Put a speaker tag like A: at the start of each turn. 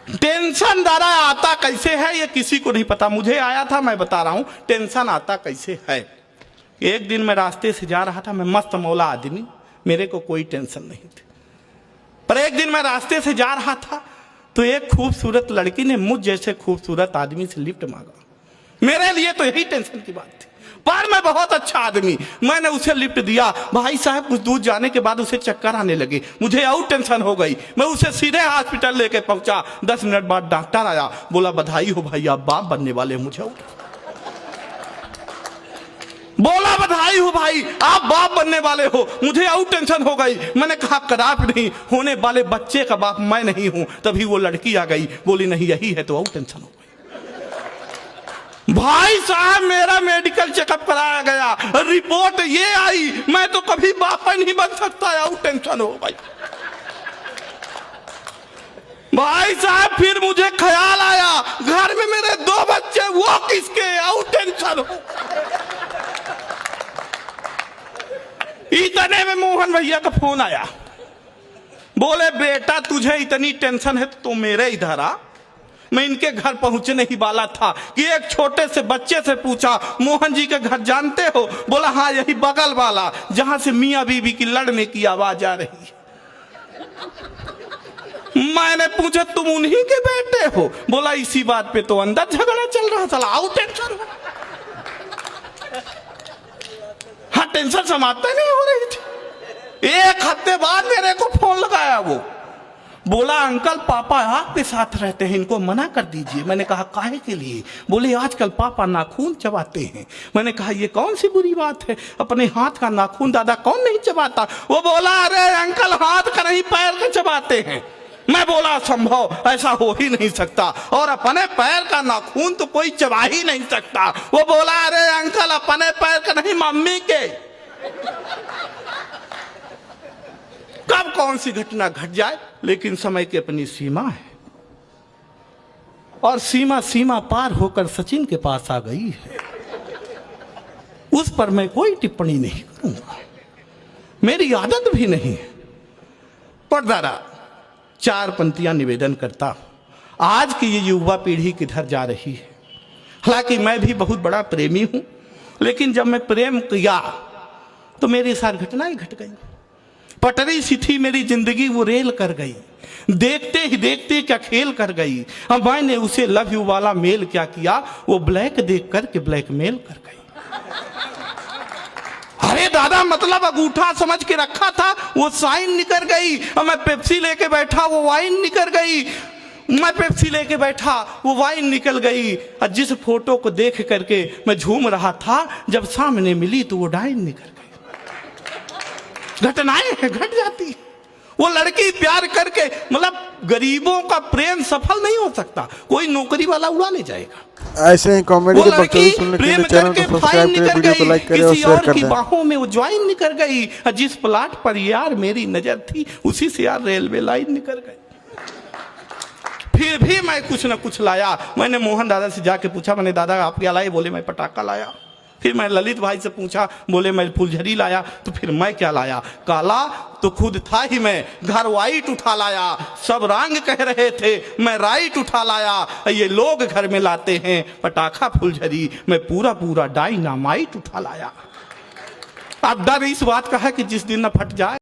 A: Tension दादा आता कैसे है ये किसी को नहीं पता, मुझे आया था, मैं बता रहा हूं टेंशन आता कैसे है। एक दिन मैं रास्ते से जा रहा था, मैं मस्त मौला आदमी, मेरे को कोई टेंशन नहीं थी। पर एक दिन मैं रास्ते से जा रहा था तो एक खूबसूरत लड़की ने मुझ जैसे खूबसूरत आदमी से लिफ्ट मांगा। मेरे लिए तो यही टेंशन की बात थी, पर मैं बहुत अच्छा आदमी, मैंने उसे लिफ्ट दिया। भाई साहब कुछ दूर जाने के बाद उसे चक्कर आने लगे, मुझे और टेंशन हो गई। मैं उसे सीधे हॉस्पिटल लेके पहुंचा। 10 मिनट बाद डॉक्टर आया, बोला बधाई हो भाई आप बाप बनने वाले हो। मुझे बोला बधाई हो भाई आप बाप बनने वाले हो, मुझे और टेंशन हो गई। मैंने कहा खराब नहीं, होने वाले बच्चे का बाप मैं नहीं हूं। तभी वो लड़की आ गई, बोली नहीं यही है, तो और टेंशन हो गई। भाई साहब मेरा मेडिकल चेकअप कराया गया, रिपोर्ट ये आई मैं तो कभी बाप नहीं बन सकता, और टेंशन हो गई। भाई साहब फिर मुझे ख्याल आया घर में मेरे 2 बच्चे, वो किसके, और टेंशन हो। इतने में मोहन भैया का फोन आया, बोले बेटा तुझे इतनी टेंशन है तो मेरे इधर आ। मैं इनके घर पहुंचने ही वाला था कि एक छोटे से बच्चे से पूछा मोहन जी के घर जानते हो? बोला हाँ यही बगल वाला, जहां से मियां बीबी की लड़ने की आवाज आ रही है। मैंने पूछा तुम उन्हीं के बेटे हो? बोला इसी बात पे तो अंदर झगड़ा चल रहा था, आउट टेंशन हो। हाँ टेंशन समाप्त नहीं हो रही थी। एक हफ्ते बाद मेरे को फोन लगाया वो, बोला अंकल पापा आपके साथ रहते हैं, इनको मना कर दीजिए। मैंने कहा काहे के लिए? बोले आजकल पापा नाखून चबाते हैं। मैंने कहा ये कौन सी बुरी बात है, अपने हाथ का नाखून दादा कौन नहीं चबाता? वो बोला अरे अंकल हाथ का नहीं पैर का चबाते हैं। मैं बोला संभव ऐसा हो ही नहीं सकता, और अपने पैर का नाखून तो कोई चबा ही नहीं सकता। वो बोला अरे अंकल अपने पैर का नहीं मम्मी के। कब कौन सी घटना घट जाए, लेकिन समय की अपनी सीमा है, और सीमा पार होकर सचिन के पास आ गई है। उस पर मैं कोई टिप्पणी नहीं करूंगा, मेरी आदत भी नहीं है। पर दादा 4 पंक्तियां निवेदन करता, आज की ये युवा पीढ़ी किधर जा रही है। हालांकि मैं भी बहुत बड़ा प्रेमी हूं, लेकिन जब मैं प्रेम किया तो मेरे साथ घटनाएं घट गई। पटरी सी थी मेरी जिंदगी, वो रेल कर गई। देखते ही देखते क्या खेल कर गई। अब मैंने उसे लव यू वाला मेल क्या किया, वो ब्लैक देख करके ब्लैकमेल कर गई। अरे दादा मतलब अंगूठा समझ के रखा था, वो साइन निकल गई। और मैं पेप्सी लेके बैठा, वो वाइन निकल गई। मैं पेप्सी लेके बैठा, वो वाइन निकल गई। और जिस फोटो को देख करके मैं झूम रहा था, जब सामने मिली तो वो डाइन निकल गई। घटनाएं घट जाती। वो लड़की प्यार करके, मतलब गरीबों का प्रेम सफल नहीं हो सकता, कोई नौकरी वाला उड़ा ले जाएगा।
B: ऐसे ही कॉमेडी के बकचोदी सुनने के लिए चैनल को सब्सक्राइब करें, वीडियो को लाइक करें और शेयर कर दें।
A: बाहों में वो ज्वाइन निकल गई। जिस प्लाट पर यार मेरी नजर थी, उसी से यार रेलवे लाइन निकल गई। फिर भी मैं कुछ न कुछ लाया। मैंने मोहन दादा से जाके पूछा, मैंने दादा आप क्या लाए? बोले मैं पटाखा लाया। फिर मैं ललित भाई से पूछा, बोले मैं फुलझड़ी लाया। तो फिर मैं क्या लाया? काला तो खुद था ही मैं, घर वाइट उठा लाया। सब रंग कह रहे थे, मैं राइट उठा लाया। ये लोग घर में लाते हैं पटाखा फुलझड़ी, मैं पूरा डायनामाइट उठा लाया। अब डर इस बात का है कि जिस दिन न फट जाए।